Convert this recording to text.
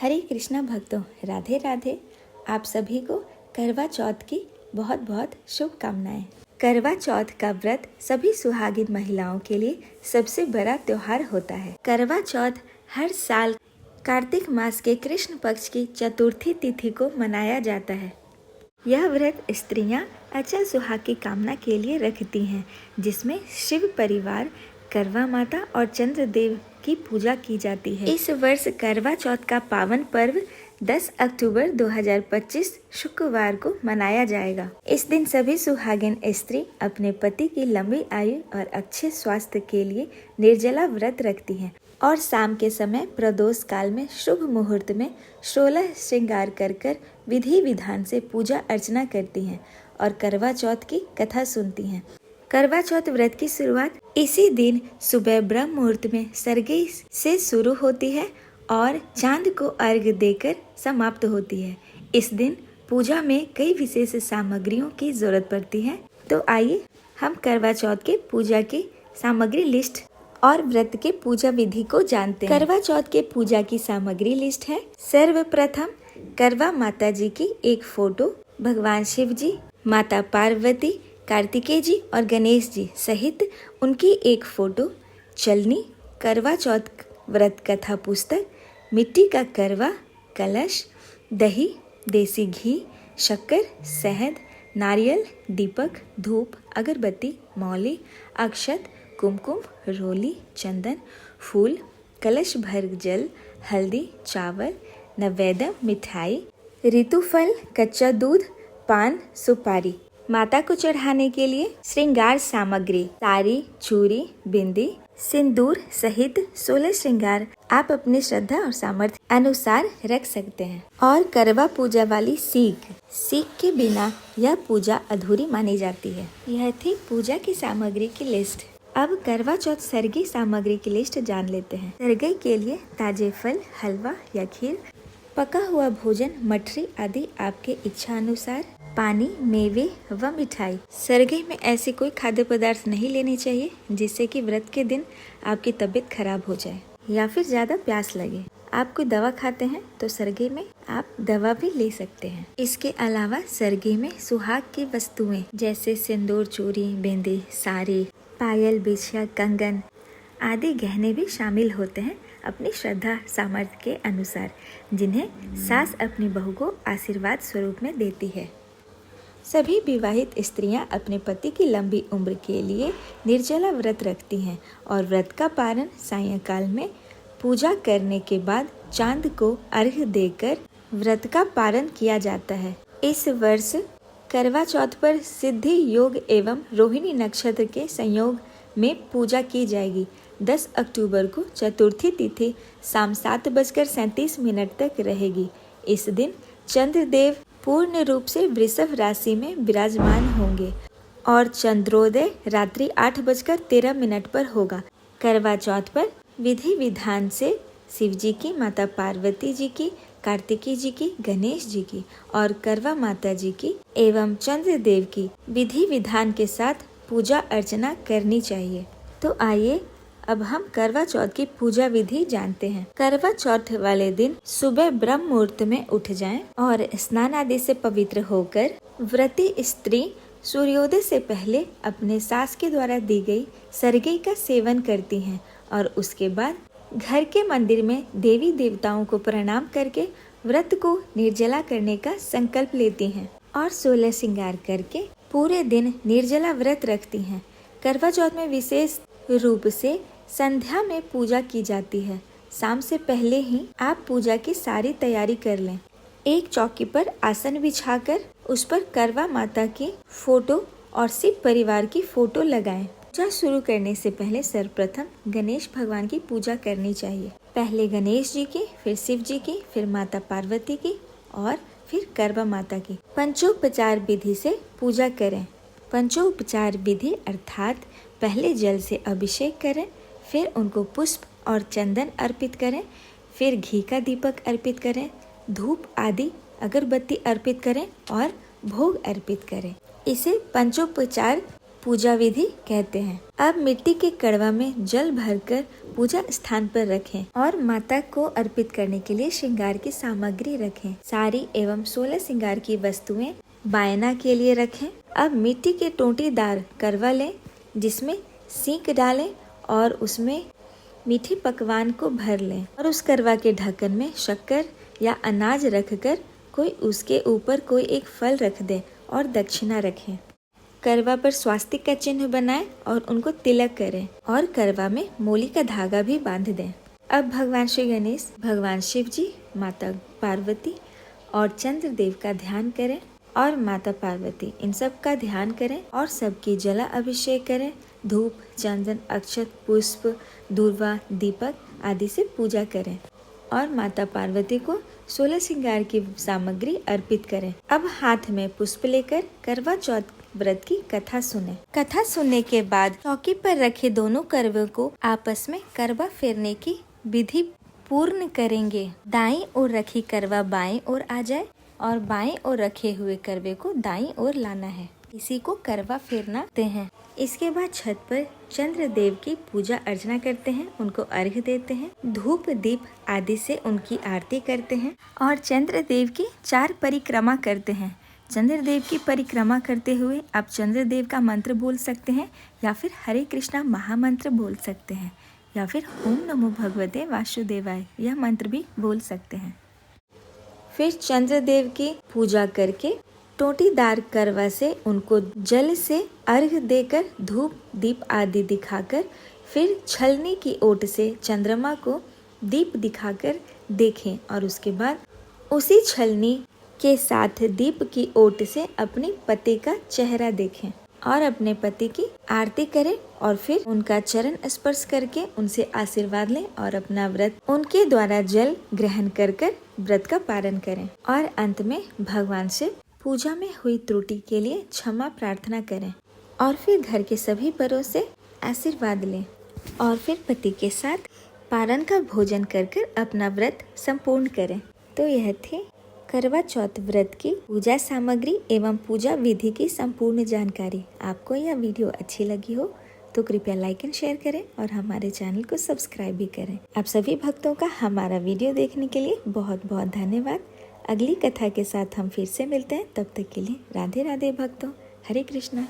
हरे कृष्णा भक्तों, राधे राधे। आप सभी को करवा चौथ की बहुत बहुत शुभकामनाएं। करवा चौथ का व्रत सभी सुहागिन महिलाओं के लिए सबसे बड़ा त्योहार होता है। करवा चौथ हर साल कार्तिक मास के कृष्ण पक्ष की चतुर्थी तिथि को मनाया जाता है। यह व्रत स्त्रियां अचल सुहाग की कामना के लिए रखती हैं, जिसमें शिव परिवार, करवा माता और चंद्रदेव की पूजा की जाती है। इस वर्ष करवा चौथ का पावन पर्व 10 अक्टूबर 2025 शुक्रवार को मनाया जाएगा। इस दिन सभी सुहागिन स्त्री अपने पति की लंबी आयु और अच्छे स्वास्थ्य के लिए निर्जला व्रत रखती हैं और शाम के समय प्रदोष काल में शुभ मुहूर्त में 16 श्रृंगार कर विधि विधान से पूजा अर्चना करती हैं और करवा चौथ की कथा सुनती हैं। करवा चौथ व्रत की शुरुआत इसी दिन सुबह ब्रह्म मुहूर्त में सरगई से शुरू होती है और चांद को अर्घ्य देकर समाप्त होती है। इस दिन पूजा में कई विशेष सामग्रियों की जरूरत पड़ती है। तो आइए हम करवा चौथ के पूजा की सामग्री लिस्ट और व्रत के पूजा विधि को जानते हैं। करवा चौथ के पूजा की सामग्री लिस्ट है। सर्वप्रथम करवा माता जी की एक फोटो, भगवान शिव जी, माता पार्वती, कार्तिकेय जी और गणेश जी सहित उनकी एक फोटो, चलनी, करवा चौथ व्रत कथा पुस्तक, मिट्टी का करवा, कलश, दही, देसी घी, शक्कर, शहद, नारियल, दीपक, धूप, अगरबत्ती, मौली, अक्षत, कुमकुम, रोली, चंदन, फूल, कलश भर जल, हल्दी, चावल, नैवेद्य, मिठाई, ऋतुफल, कच्चा दूध, पान, सुपारी। माता को चढ़ाने के लिए श्रृंगार सामग्री, साड़ी, चूड़ी, बिंदी, सिंदूर सहित 16 श्रृंगार आप अपनी श्रद्धा और सामर्थ्य अनुसार रख सकते हैं। और करवा पूजा वाली सीख के बिना यह पूजा अधूरी मानी जाती है। यह थी पूजा की सामग्री की लिस्ट। अब करवा चौथ सरगी सामग्री की लिस्ट जान लेते हैं। सरगई के लिए ताजे फल, हलवा या खीर, पका हुआ भोजन, मठरी आदि आपके इच्छा अनुसार, पानी, मेवे व मिठाई। सरगई में ऐसी कोई खाद्य पदार्थ नहीं लेनी चाहिए जिससे कि व्रत के दिन आपकी तबीयत खराब हो जाए या फिर ज्यादा प्यास लगे। आप कोई दवा खाते हैं तो सरगई में आप दवा भी ले सकते हैं। इसके अलावा सरगई में सुहाग की वस्तुएं जैसे सिंदूर, चूड़ी, बिंदी, साड़ी, पायल, बिछिया, कंगन आदि गहने भी शामिल होते हैं अपनी श्रद्धा सामर्थ्य के अनुसार, जिन्हें सास अपनी बहू को आशीर्वाद स्वरूप में देती है। सभी विवाहित स्त्रियां अपने पति की लंबी उम्र के लिए निर्जला व्रत रखती हैं और व्रत का पारण सायंकाल में पूजा करने के बाद चांद को अर्घ्य देकर व्रत का पारण किया जाता है। इस वर्ष करवा चौथ पर सिद्धि योग एवं रोहिणी नक्षत्र के संयोग में पूजा की जाएगी। 10 अक्टूबर को चतुर्थी तिथि शाम 7:37 तक रहेगी। इस दिन चंद्रदेव पूर्ण रूप से वृषभ राशि में विराजमान होंगे और चंद्रोदय रात्रि 8:13 पर होगा। करवा चौथ पर विधि विधान से शिव जी की, माता पार्वती जी की, कार्तिकेय जी की, गणेश जी की और करवा माता जी की एवं चंद्रदेव की विधि विधान के साथ पूजा अर्चना करनी चाहिए। तो आइए अब हम करवा चौथ की पूजा विधि जानते हैं। करवा चौथ वाले दिन सुबह ब्रह्म मुहूर्त में उठ जाएं और स्नान आदि से पवित्र होकर व्रती स्त्री सूर्योदय से पहले अपने सास के द्वारा दी गई सरगई का सेवन करती हैं और उसके बाद घर के मंदिर में देवी देवताओं को प्रणाम करके व्रत को निर्जला करने का संकल्प लेती हैं और 16 श्रृंगार करके पूरे दिन निर्जला व्रत रखती हैं। करवा चौथ में विशेष रूप से संध्या में पूजा की जाती है। शाम से पहले ही आप पूजा की सारी तैयारी कर लें। एक चौकी पर आसन बिछाकर उस पर करवा माता की फोटो और शिव परिवार की फोटो लगाएं। पूजा शुरू करने से पहले सर्वप्रथम गणेश भगवान की पूजा करनी चाहिए। पहले गणेश जी की, फिर शिव जी की, फिर माता पार्वती की और फिर करवा माता की पंचोपचार विधि से पूजा करें। पंचोपचार विधि अर्थात पहले जल से अभिषेक करें, फिर उनको पुष्प और चंदन अर्पित करें, फिर घी का दीपक अर्पित करें, धूप आदि अगरबत्ती अर्पित करें और भोग अर्पित करें। इसे पंचोपचार पूजा विधि कहते हैं। अब मिट्टी के कड़वा में जल भरकर पूजा स्थान पर रखें और माता को अर्पित करने के लिए श्रृंगार की सामग्री रखें। साड़ी एवं 16 श्रृंगार की वस्तुएं बायना के लिए रखें। अब मिट्टी के टोंटीदार करवा लें जिसमें सींक डालें और उसमें मीठी पकवान को भर लें और उस करवा के ढक्कन में शक्कर या अनाज रखकर कोई उसके ऊपर कोई एक फल रख दे और दक्षिणा रखें। करवा पर स्वास्तिक का चिन्ह बनाएं और उनको तिलक करें और करवा में मोली का धागा भी बांध दें। अब भगवान श्री गणेश, भगवान शिव जी, माता पार्वती और चंद्रदेव का ध्यान करें और माता पार्वती इन सब का ध्यान करें और सबकी जला अभिषेक करें। धूप, चंदन, अक्षत, पुष्प, दूर्वा, दीपक आदि से पूजा करें और माता पार्वती को 16 श्रृंगार की सामग्री अर्पित करें। अब हाथ में पुष्प लेकर करवा चौथ व्रत की कथा सुने। कथा सुनने के बाद चौकी पर रखे दोनों करवे को आपस में करवा फेरने की विधि पूर्ण करेंगे। दाईं ओर रखी करवा बाएं ओर आ जाए और बाएं ओर रखे हुए करवे को दाईं ओर लाना है। इसी को करवा फेरना कहते हैं। इसके बाद छत पर चंद्रदेव की पूजा अर्चना करते हैं, उनको अर्घ्य देते हैं, धूप दीप आदि से उनकी आरती करते हैं और चंद्रदेव की 4 परिक्रमा करते हैं। चंद्रदेव की परिक्रमा करते हुए आप चंद्रदेव का मंत्र बोल सकते हैं या फिर हरे कृष्णा महामंत्र बोल सकते हैं या फिर ओम नमो भगवते वासुदेवाय यह मंत्र भी बोल सकते हैं। फिर चंद्रदेव की पूजा करके टोटीदार करवा से उनको जल से अर्घ्य देकर धूप दीप आदि दिखाकर फिर छलनी की ओट से चंद्रमा को दीप दिखाकर देखें और उसके बाद उसी छलनी के साथ दीप की ओट से अपने पति का चेहरा देखें और अपने पति की आरती करें और फिर उनका चरण स्पर्श करके उनसे आशीर्वाद लें और अपना व्रत उनके द्वारा जल ग्रहण कर व्रत का पालन करें और अंत में भगवान से पूजा में हुई त्रुटि के लिए क्षमा प्रार्थना करें और फिर घर के सभी बड़ों से आशीर्वाद लें और फिर पति के साथ पारण का भोजन कर अपना व्रत संपूर्ण करें। तो यह थे करवा चौथ व्रत की पूजा सामग्री एवं पूजा विधि की संपूर्ण जानकारी। आपको यह वीडियो अच्छी लगी हो तो कृपया लाइक एंड शेयर करें और हमारे चैनल को सब्सक्राइब भी करें। आप सभी भक्तों का हमारा वीडियो देखने के लिए बहुत बहुत धन्यवाद। अगली कथा के साथ हम फिर से मिलते हैं, तब तक के लिए राधे राधे भक्तों। हरे कृष्णा।